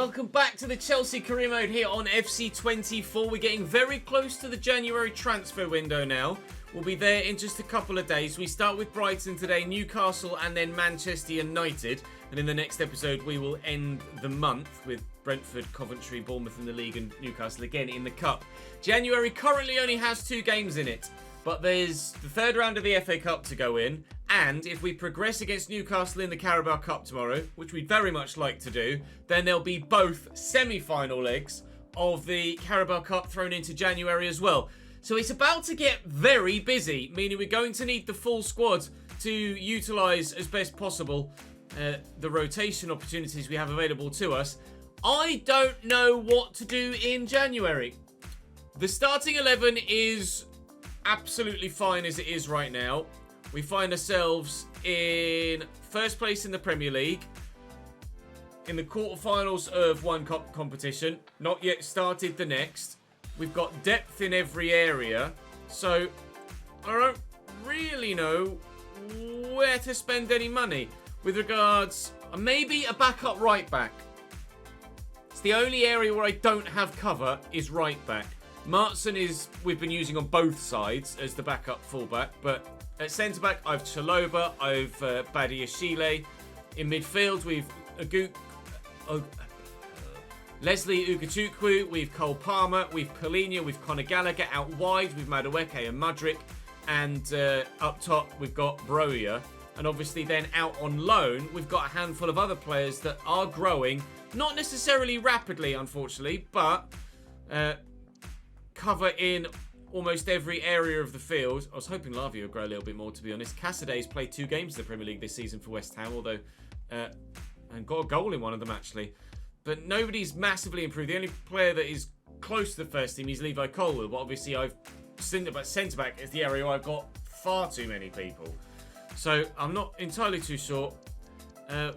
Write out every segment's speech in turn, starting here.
Welcome back to the Chelsea Career Mode here on FC24. We're getting very close to the January transfer window now. We'll be there in just a couple of days. We start with Brighton today, Newcastle, and then Manchester United. And in the next episode, we will end the month with Brentford, Coventry, Bournemouth in the league, and Newcastle again in the cup. January currently only has 2 games in it, but there's the third round of the FA Cup to go in. And if we progress against Newcastle in the Carabao Cup tomorrow, which we'd very much like to do, then there'll be both semi-final legs of the Carabao Cup thrown into January as well. So it's about to get very busy, meaning we're going to need the full squad to utilise as best possible the rotation opportunities we have available to us. I don't know what to do in January. The starting 11 is absolutely fine as it is right now. We find ourselves in first place in the Premier League, in the quarterfinals of one cup competition, not yet started the next. We've got depth in every area, so I don't really know where to spend any money. With regards, maybe a backup right back. It's the only area where I don't have cover is right back. Martson we've been using on both sides as the backup fullback, but at centre-back, I've Chaloba, I've Badiashile. In midfield, we've Leslie Ugachukwu, we've Cole Palmer, we've Polina, we've Conor Gallagher. Out wide, we've Madueke and Mudryk. And up top, we've got Broja. And obviously then out on loan, we've got a handful of other players that are growing. Not necessarily rapidly, unfortunately, but cover in almost every area of the field. I was hoping Lavia would grow a little bit more, to be honest. Casadei's played 2 games in the Premier League this season for West Ham, although and got a goal in one of them, actually. But nobody's massively improved. The only player that is close to the first team is Levi Colwill, but obviously I've centre-back is the area where I've got far too many people. So I'm not entirely too sure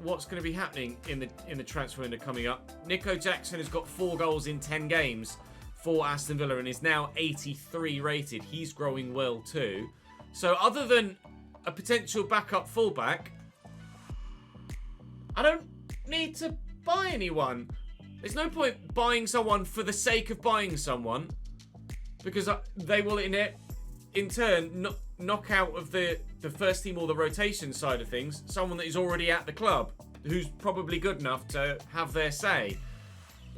what's going to be happening in the transfer window coming up. Nico Jackson has got 4 goals in 10 games for Aston Villa and is now 83 rated. He's growing well too. So other than a potential backup fullback, I don't need to buy anyone. There's no point buying someone for the sake of buying someone, because they will in turn knock out of the first team or the rotation side of things someone that is already at the club who's probably good enough to have their say.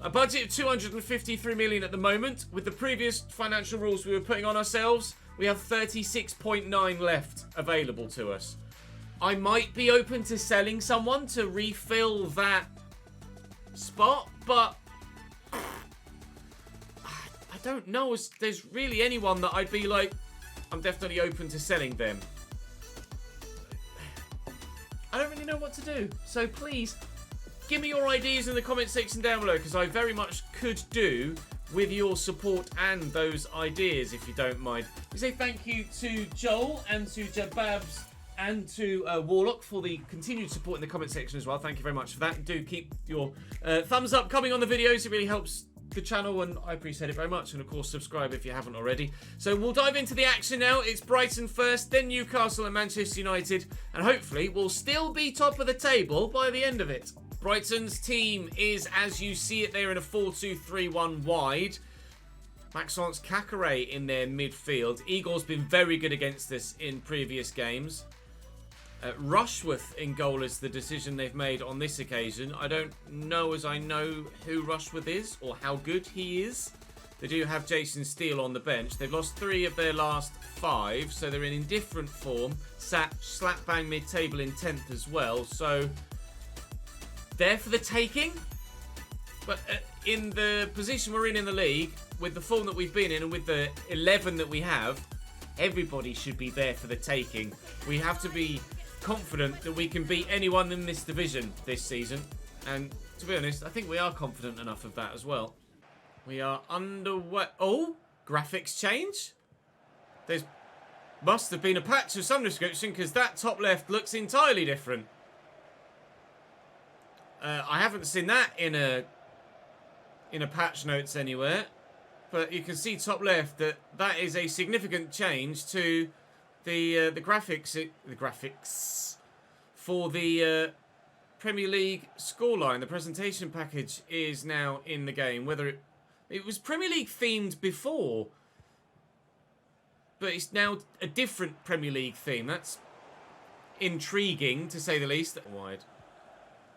A budget of 253 million at the moment. With the previous financial rules we were putting on ourselves, we have 36.9 left available to us. I might be open to selling someone to refill that spot, but I don't know if there's really anyone that I'd be like, I'm definitely open to selling them. I don't really know what to do, so please give me your ideas in the comment section down below, because I very much could do with your support and those ideas, if you don't mind. We say thank you to Joel and to Jababs and to Warlock for the continued support in the comment section as well. Thank you very much for that. Do keep your thumbs up coming on the videos. It really helps the channel and I appreciate it very much. And of course, subscribe if you haven't already. So we'll dive into the action now. It's Brighton first, then Newcastle and Manchester United. And hopefully we'll still be top of the table by the end of it. Brighton's team is, as you see it there, in a 4-2-3-1 wide. Maxence Kakare in their midfield. Igor's been very good against us in previous games. Rushworth in goal is the decision they've made on this occasion. I don't know as I know who Rushworth is or how good he is. They do have Jason Steele on the bench. They've lost 3 of their last 5, so they're in indifferent form. Sat slap bang mid-table in 10th as well, so there for the taking. But in the position we're in the league, with the form that we've been in and with the 11 that we have, everybody should be there for the taking. We have to be confident that we can beat anyone in this division this season. And to be honest, I think we are confident enough of that as well. We are underway. Oh, graphics change? There must have been a patch of some description, because that top left looks entirely different. I haven't seen that in a patch notes anywhere, but you can see top left that is a significant change to the graphics for the Premier League scoreline. The presentation package is now in the game. Whether it was Premier League themed before, but it's now a different Premier League theme. That's intriguing, to say the least. Wide.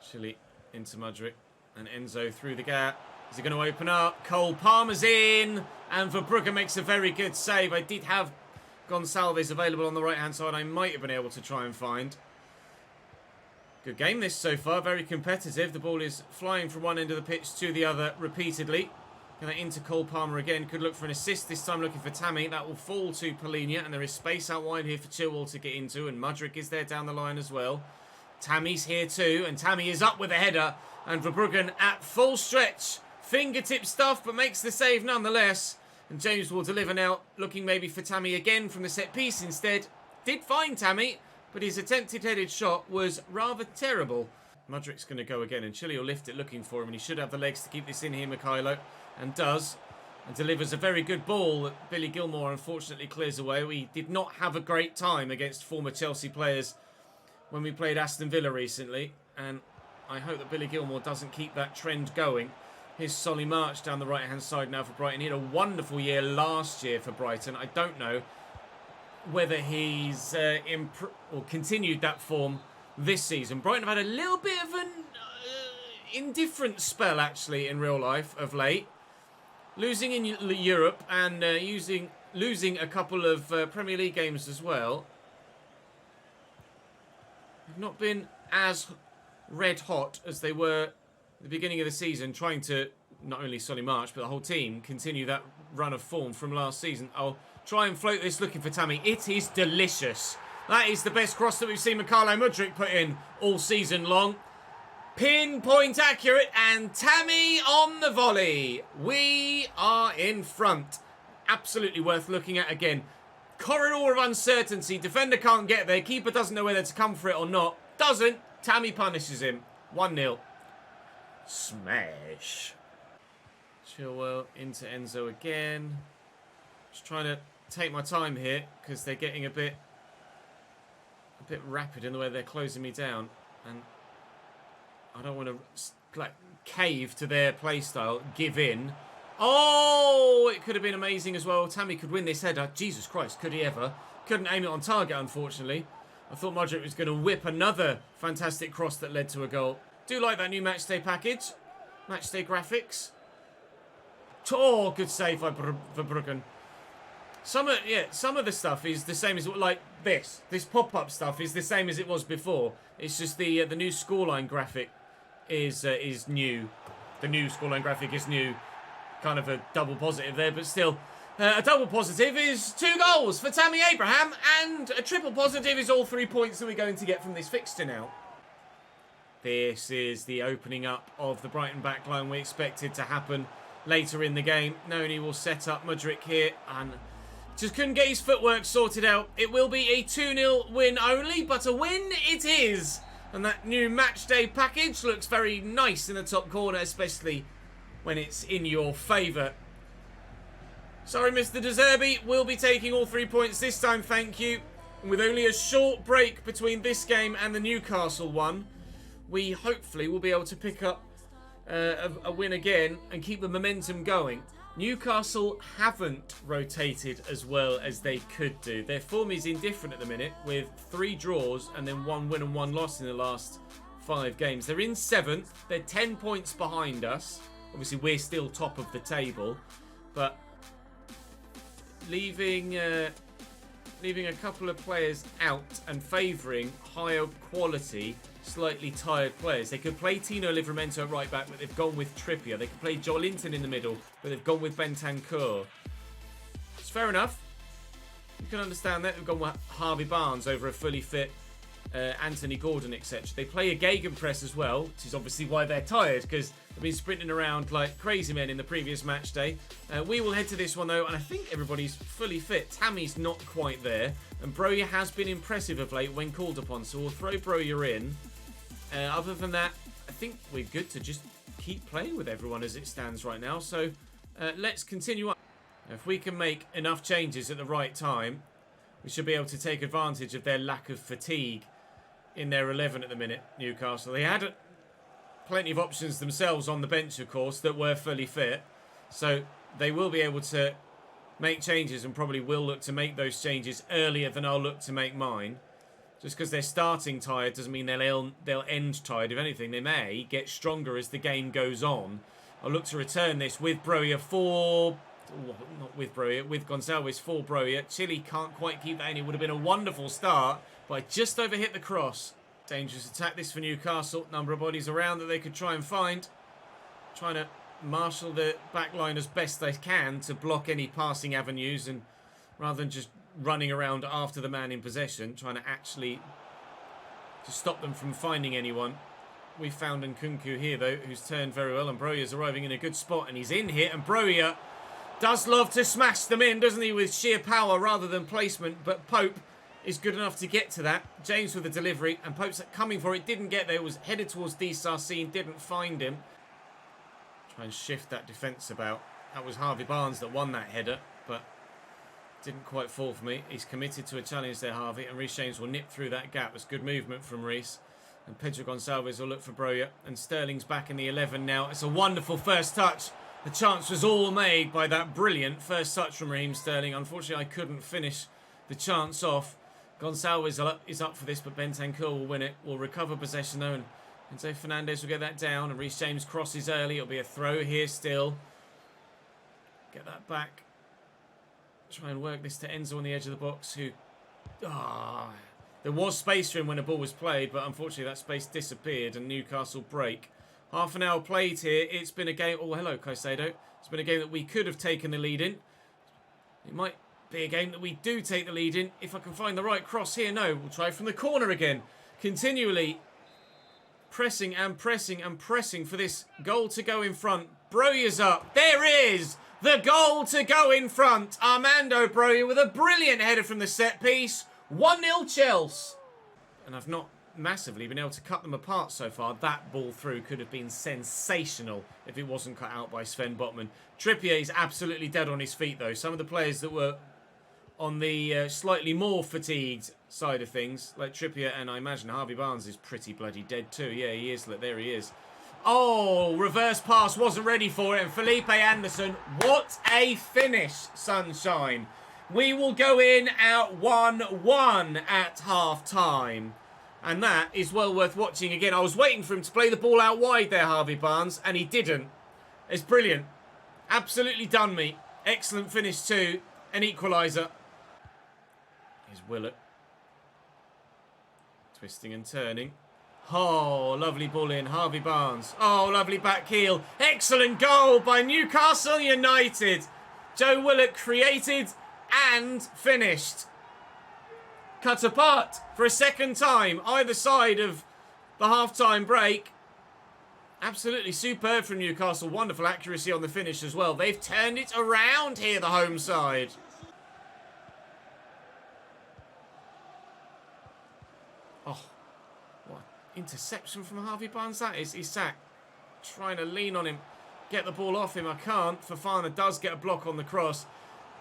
Chile into Mudryk. And Enzo through the gap. Is he going to open up? Cole Palmer's in. And Verbrugge makes a very good save. I did have Gonçalves available on the right-hand side. I might have been able to try and find. Good game this so far. Very competitive. The ball is flying from one end of the pitch to the other repeatedly. Going into Cole Palmer again. Could look for an assist. This time looking for Tammy. That will fall to Polinia. And there is space out wide here for Chilwell to get into. And Mudryk is there down the line as well. Tammy's here too. And Tammy is up with a header. And Verbrugge at full stretch. Fingertip stuff, but makes the save nonetheless. And James will deliver now. Looking maybe for Tammy again from the set piece instead. Did find Tammy, but his attempted headed shot was rather terrible. Mudryk's going to go again. And Chile will lift it looking for him. And he should have the legs to keep this in here, Mikhailo. And does. And delivers a very good ball that Billy Gilmore unfortunately clears away. We did not have a great time against former Chelsea players when we played Aston Villa recently. And I hope that Billy Gilmore doesn't keep that trend going. Here's Solly March down the right-hand side now for Brighton. He had a wonderful year last year for Brighton. I don't know whether he's continued that form this season. Brighton have had a little bit of an indifferent spell, actually, in real life of late. Losing in Europe and losing a couple of Premier League games as well. They've not been as red hot as they were at the beginning of the season, trying to, not only Solly March, but the whole team, continue that run of form from last season. I'll try and float this looking for Tammy. It is delicious. That is the best cross that we've seen Mikhailo Mudryk put in all season long. Pinpoint accurate, and Tammy on the volley. We are in front. Absolutely worth looking at again. Corridor of uncertainty. Defender can't get there. Keeper doesn't know whether to come for it or not. Doesn't. Tammy punishes him. 1-0. Smash. Chilwell into Enzo again. Just trying to take my time here because they're getting a bit rapid in the way they're closing me down, and I don't want to like cave to their play style, give in. Oh, it could have been amazing as well. Tammy could win this header. Jesus Christ, could he ever? Couldn't aim it on target, unfortunately. I thought Mudryk was going to whip another fantastic cross that led to a goal. Do like that new matchday package. Matchday graphics. Oh, good save by Verbrugge. Some of the stuff is the same as, like this. This pop-up stuff is the same as it was before. It's just the new scoreline graphic is new. The new scoreline graphic is new. Kind of a double positive there, but still. A double positive is 2 goals for Tammy Abraham, and a triple positive is all 3 points that we're going to get from this fixture now. This is the opening up of the Brighton backline we expected to happen later in the game. Noni will set up Mudryk here, and just couldn't get his footwork sorted out. It will be a 2-0 win only, but a win it is. And that new matchday package looks very nice in the top corner, especially when it's in your favour. Sorry, Mr. De Zerbi, we'll be taking all 3 points this time, thank you. And with only a short break between this game and the Newcastle one, we hopefully will be able to pick up a win again and keep the momentum going. Newcastle haven't rotated as well as they could do. Their form is indifferent at the minute, with 3 draws and then 1 win and 1 loss in the last 5 games. They're in 7th. They're 10 points behind us. Obviously, we're still top of the table, but leaving a couple of players out and favouring higher quality, slightly tired players. They could play Tino Livramento at right back, but they've gone with Trippier. They could play Joelinton in the middle, but they've gone with Bentancur. It's fair enough. You can understand that. They've gone with Harvey Barnes over a fully fit Anthony Gordon, etc. They play a gegenpress as well, which is obviously why they're tired, because they've been sprinting around like crazy men in the previous match day. We will head to this one though, and I think everybody's fully fit. Tammy's not quite there, and Broja has been impressive of late when called upon, so we'll throw Broja in. Other than that, I think we're good to just keep playing with everyone as it stands right now. So let's continue on. If we can make enough changes at the right time, we should be able to take advantage of their lack of fatigue in their 11 at the minute, Newcastle. They had plenty of options themselves on the bench, of course, that were fully fit. So they will be able to make changes and probably will look to make those changes earlier than I'll look to make mine. Just because they're starting tired doesn't mean they'll end tired. If anything, they may get stronger as the game goes on. I'll look to return this with Broja for... not with Broja, with Gonçalves for Broja. Chile can't quite keep that in. It would have been a wonderful start, but I just overhit the cross. Dangerous attack this for Newcastle. Number of bodies around that they could try and find. Trying to marshal the back line as best they can to block any passing avenues, and rather than just running around after the man in possession, trying to actually to stop them from finding anyone. We found Nkunku here, though, who's turned very well, and Broja's arriving in a good spot, and he's in here, and Broja does love to smash them in, doesn't he, with sheer power rather than placement, but Pope is good enough to get to that. James with the delivery, and Pope's coming for it, didn't get there, it was headed towards D. Sarcine, didn't find him. Try and shift that defence about. That was Harvey Barnes that won that header, but didn't quite fall for me. He's committed to a challenge there, Harvey, and Reece James will nip through that gap. It's good movement from Reece. And Pedro Gonçalves will look for Broja, and Sterling's back in the 11 now. It's a wonderful first touch. The chance was all made by that brilliant first touch from Raheem Sterling. Unfortunately, I couldn't finish the chance off. Gonçalves is up for this, but Bentancur will win it. Will recover possession, though, and Enzo Fernandez will get that down, and Reece James crosses early. It'll be a throw here still. Get that back. Try and work this to Enzo on the edge of the box, who... there was space for him when a ball was played, but unfortunately that space disappeared, and Newcastle break. Half an hour played here. It's been a game... Oh, hello, Caicedo. It's been a game that we could have taken the lead in. It might be a game that we do take the lead in if I can find the right cross here. No, we'll try from the corner again. Continually pressing and pressing and pressing for this goal to go in front. Broja's up. There is the goal to go in front. Armando Broja with a brilliant header from the set piece. 1-0 Chelsea. And I've not massively been able to cut them apart so far. That ball through could have been sensational if it wasn't cut out by Sven Botman. Trippier is absolutely dead on his feet, though. Some of the players that were on the slightly more fatigued side of things, like Trippier, and I imagine Harvey Barnes is pretty bloody dead too. Yeah, he is. Look, there he is. Oh, reverse pass, wasn't ready for it. And Felipe Anderson, what a finish, sunshine. We will go in at 1-1 at half-time. And that is well worth watching again. I was waiting for him to play the ball out wide there, Harvey Barnes, and he didn't. It's brilliant. Absolutely done me. Excellent finish too. An equaliser. Here's Willett. Twisting and turning. Oh, lovely ball in. Harvey Barnes. Oh, lovely back heel. Excellent goal by Newcastle United. Joe Willett created and finished. Cut apart for a second time, either side of the half-time break. Absolutely superb from Newcastle. Wonderful accuracy on the finish as well. They've turned it around here, the home side. Oh, what interception from Harvey Barnes that is. Isak trying to lean on him, get the ball off him. I can't. Fofana does get a block on the cross.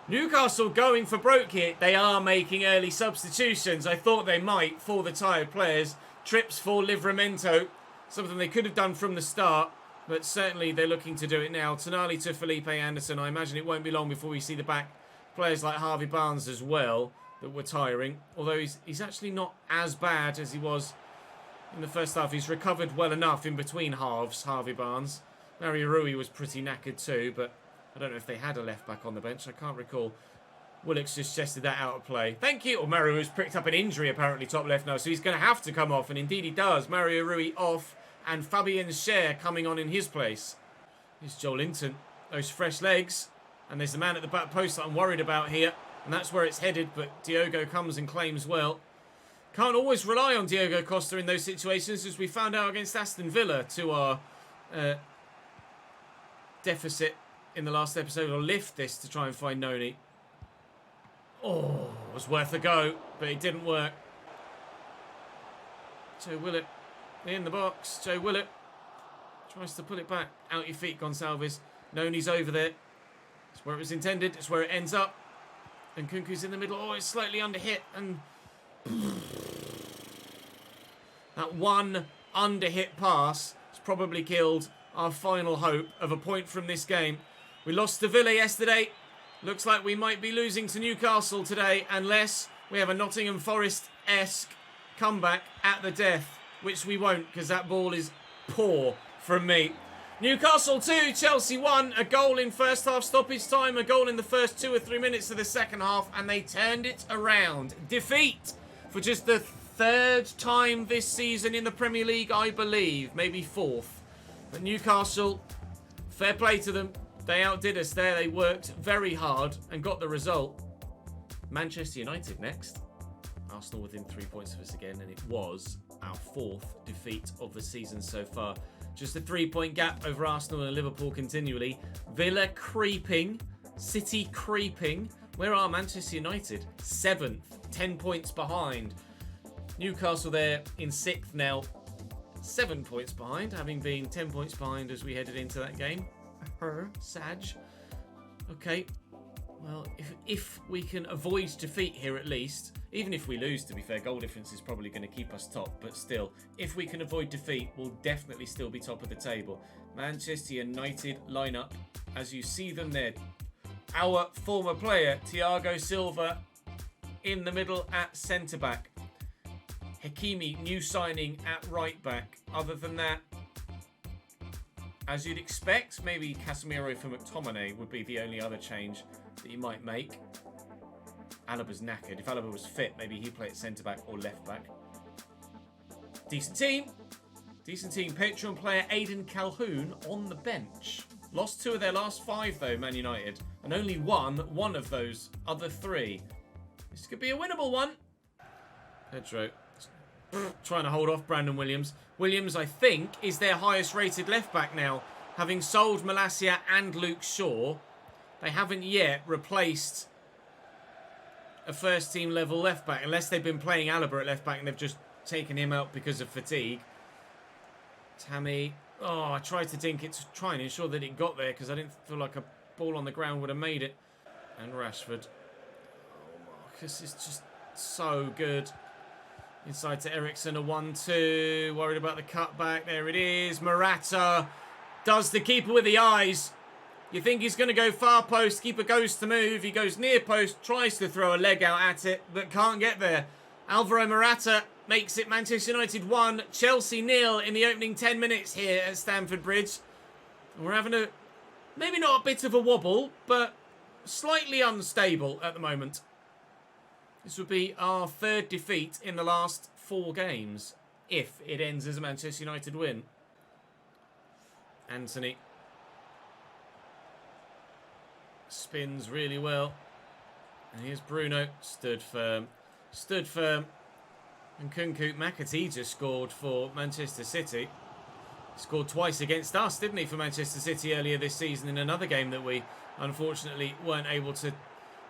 Newcastle going for broke here. They are making early substitutions. I thought they might for the tired players. Trips for Livramento. Something they could have done from the start, but certainly they're looking to do it now. Tonali to Felipe Anderson. I imagine it won't be long before we see the back players like Harvey Barnes as well that were tiring. Although he's actually not as bad as he was in the first half. He's recovered well enough in between halves, Harvey Barnes. Mario Rui was pretty knackered too, but I don't know if they had a left-back on the bench. I can't recall. Willock's just chested that out of play. Thank you. Or Mario Rui's picked up an injury, apparently, top left now. So he's going to have to come off. And indeed he does. Mario Rui off. And Fabian Schär coming on in his place. Here's Joel Linton. Those fresh legs. And there's the man at the back post that I'm worried about here. And that's where it's headed. But Diogo comes and claims well. Can't always rely on Diogo Costa in those situations, as we found out against Aston Villa to our deficit in the last episode. I'll lift this to try and find Noni. Oh, it was worth a go, but it didn't work. Joe Willett in the box. Joe Willett tries to pull it back. Out your feet, Gonçalves. Noni's over there. It's where it was intended. It's where it ends up. And Nkunku's in the middle. Oh, it's slightly under hit. And That one under-hit pass has probably killed our final hope of a point from this game. We lost to Villa yesterday. Looks like we might be losing to Newcastle today unless we have a Nottingham Forest-esque comeback at the death, which we won't because that ball is poor from me. Newcastle 2, Chelsea 1. A goal in first half stoppage time, a goal in the first 2 or 3 minutes of the second half, and they turned it around. Defeat for just the third time this season in the Premier League, I believe. Maybe fourth. But Newcastle, fair play to them. They outdid us there. They worked very hard and got the result. Manchester United next. Arsenal within 3 points of us again, and it was our fourth defeat of the season so far. Just a 3-point gap over Arsenal and Liverpool continually. Villa creeping. City creeping. Where are Manchester United? 7th. 10 points behind. Newcastle there in 6th now. 7 points behind, having been 10 points behind as we headed into that game. Sag. Okay. Well, if we can avoid defeat here at least, even if we lose, to be fair, goal difference is probably going to keep us top, but still, if we can avoid defeat, we'll definitely still be top of the table. Manchester United lineup, as you see them there. Our former player, Thiago Silva, in the middle at centre-back. Hakimi, new signing at right-back. Other than that, as you'd expect, maybe Casemiro for McTominay would be the only other change that you might make. Alaba's knackered. If Alaba was fit, maybe he'd play at centre-back or left-back. Decent team. Decent team. Patreon player Aidan Calhoun on the bench. Lost 2 of their last 5, though, Man United. And only won 1 of those other 3. This could be a winnable one. Pedro trying to hold off Brandon Williams. Williams, I think, is their highest rated left back now. Having sold Malacia and Luke Shaw, they haven't yet replaced a first team level left back, unless they've been playing Alaba at left back and they've just taken him out because of fatigue. Tammy. Oh, I tried to dink it to try and ensure that it got there because I didn't feel like a ball on the ground would have made it. And Rashford. Oh, Marcus is just so good. Inside to Eriksen, a 1-2. Worried about the cutback. There it is. Morata does the keeper with the eyes. You think he's going to go far post. Keeper goes to move. He goes near post. Tries to throw a leg out at it, but can't get there. Alvaro Morata makes it Manchester United 1. Chelsea 0 in the opening 10 minutes here at Stamford Bridge. We're having a, maybe not a bit of a wobble, but slightly unstable at the moment. This would be our 3rd defeat in the last 4 games, if it ends as a Manchester United win. Anthony spins really well. And here's Bruno. Stood firm. Stood firm. And Nkunku McAtee just scored for Manchester City. Scored twice against us, didn't he, for Manchester City earlier this season in another game that we unfortunately weren't able to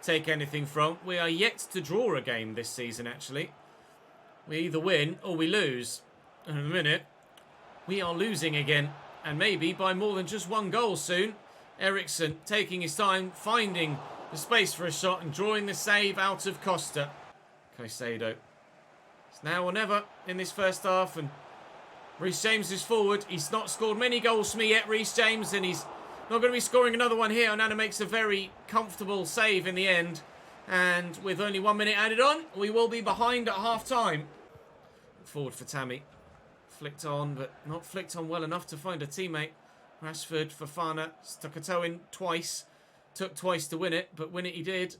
take anything from. We are yet to draw a game this season, actually. We either win or we lose. And in a minute, we are losing again. And maybe by more than just 1 goal soon. Eriksen taking his time, finding the space for a shot and drawing the save out of Costa. Caicedo. It's now or never in this first half. And Reece James is forward. He's not scored many goals for me yet, Reece James. And he's not going to be scoring another one here. Onana makes a very comfortable save in the end. And with only 1 minute added on, we will be behind at half-time. Forward for Tammy. Flicked on, but not flicked on well enough to find a teammate. Rashford, Fofana, stuck a toe in twice. Took twice to win it, but win it he did.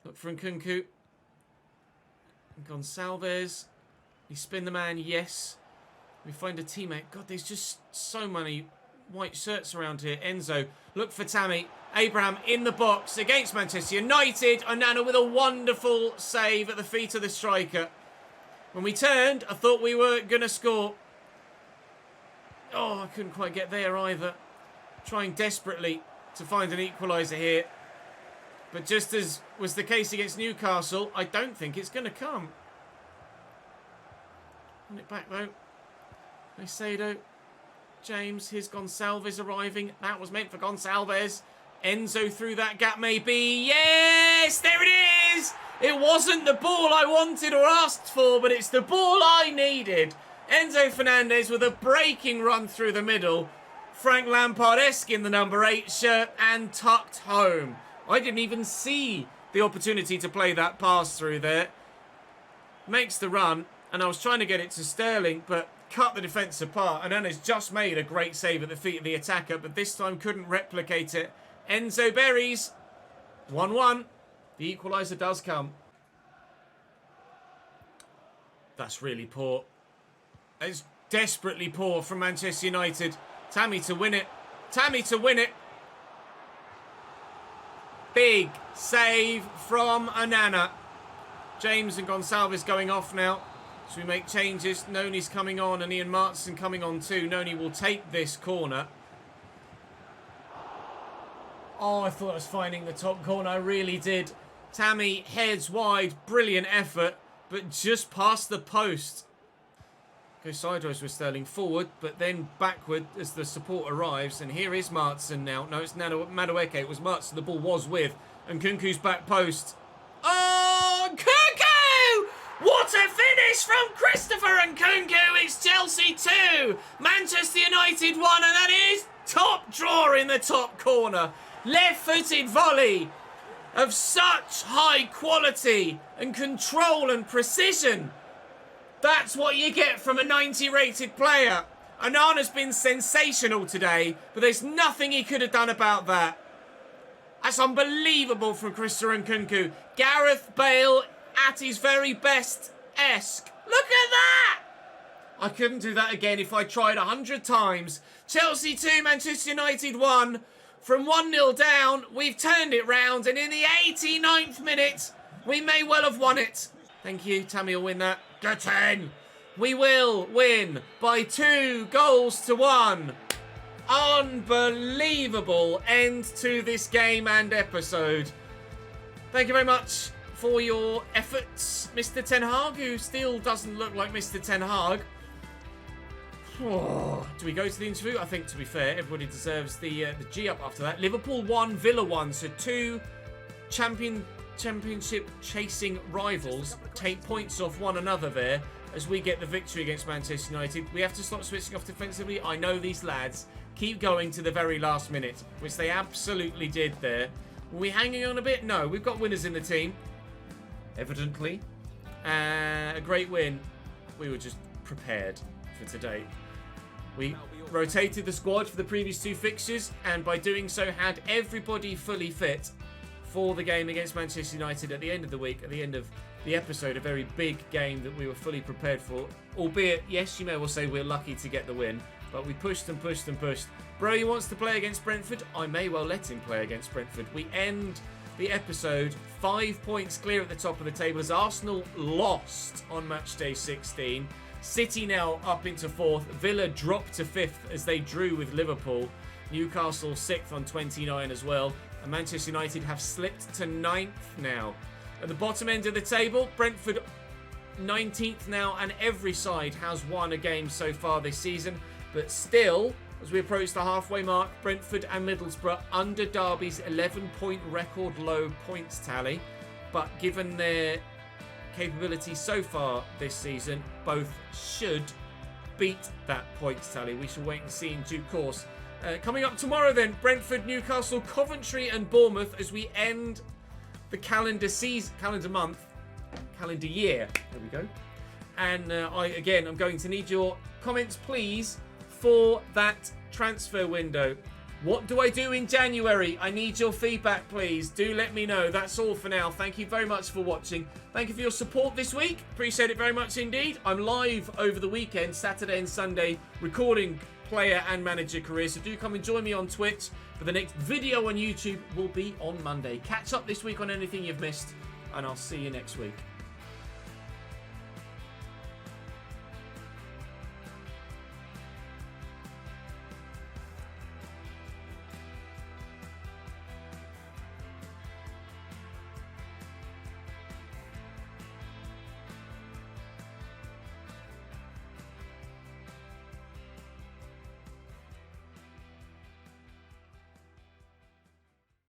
Look for Nkunku. Gonçalves. We spin the man, yes. We find a teammate. God, there's just so many white shirts around here. Enzo, look for Tammy. Abraham in the box against Manchester United. Onana with a wonderful save at the feet of the striker. When we turned, I thought we were going to score. Oh, I couldn't quite get there either. Trying desperately to find an equaliser here. But just as was the case against Newcastle, I don't think it's going to come. Run it back though. Caicedo. James, here's Gonçalves arriving. That was meant for Gonçalves. Enzo through that gap maybe. Yes, there it is. It wasn't the ball I wanted or asked for, but it's the ball I needed. Enzo Fernandez with a breaking run through the middle. Frank Lampard-esque in the number 8 shirt and tucked home. I didn't even see the opportunity to play that pass through there. Makes the run, and I was trying to get it to Sterling, but cut the defence apart. And Anna's just made a great save at the feet of the attacker, but this time couldn't replicate it. Enzo buries 1-1. The equaliser does come. That's really poor. It's desperately poor from Manchester United. Tammy to win it. Tammy to win it. Big save from Onana. James and Gonçalves going off now. So we make changes. Noni's coming on and Ian Martson coming on too. Noni will take this corner. Oh, I thought I was finding the top corner. I really did. Tammy heads wide. Brilliant effort. But just past the post. Goes sideways with Sterling forward, but then backward as the support arrives. And here is Martson now. No, it's Madueke. It was Martson the ball was with. And Nkunku's back post. Oh, Nkunku! What a finish from Christopher Nkunku. It's Chelsea 2, Manchester United 1, and that is top drawer in the top corner. Left-footed volley of such high quality and control and precision. That's what you get from a 90 rated player. Onana's been sensational today, but there's nothing he could have done about that. That's unbelievable from Christopher Nkunku. Gareth Bale at his very best-esque. Look at that! I couldn't do that again if I tried 100 times. Chelsea 2, Manchester United 1. From 1-0 down, we've turned it round, and in the 89th minute, we may well have won it. Thank you, Tammy will win that. Get 10. We will win by 2-1. Unbelievable end to this game and episode. Thank you very much for your efforts, Mr. Ten Hag, who still doesn't look like Mr. Ten Hag. Oh, do we go to the interview? I think, to be fair, everybody deserves the G up after that. Liverpool 1, Villa 1. So 2 championship chasing rivals take points off one another there as we get the victory against Manchester United. We have to stop switching off defensively. I know these lads keep going to the very last minute, which they absolutely did there. Were we hanging on a bit? No, we've got winners in the team, evidently. A great win. We were just prepared for today. We rotated the squad for the previous 2 fixtures, and by doing so had everybody fully fit for the game against Manchester United at the end of the week, at the end of the episode. A very big game that we were fully prepared for. Albeit, yes, you may well say we're lucky to get the win, but we pushed and pushed and pushed. Broy wants to play against Brentford. I may well let him play against Brentford. We end the episode 5 points clear at the top of the table as Arsenal lost on match day 16. City now up into 4th. Villa dropped to 5th as they drew with Liverpool. Newcastle 6th on 29 as well. And Manchester United have slipped to 9th now. At the bottom end of the table, Brentford 19th now, and every side has won a game so far this season. But still, as we approach the halfway mark, Brentford and Middlesbrough under Derby's 11-point record low points tally. But given their capability so far this season, both should beat that points tally. We shall wait and see in due course. Coming up tomorrow then, Brentford, Newcastle, Coventry and Bournemouth as we end the calendar year. There we go. And I'm going to need your comments, please, for that transfer window. What do I do in January? I need your feedback, please. Do let me know. That's all for now. Thank you very much for watching. Thank you for your support this week. Appreciate it very much indeed. I'm live over the weekend, Saturday and Sunday, recording player and manager careers. So do come and join me on Twitch. For the next video on YouTube will be on Monday. Catch up this week on anything you've missed, and I'll see you next week.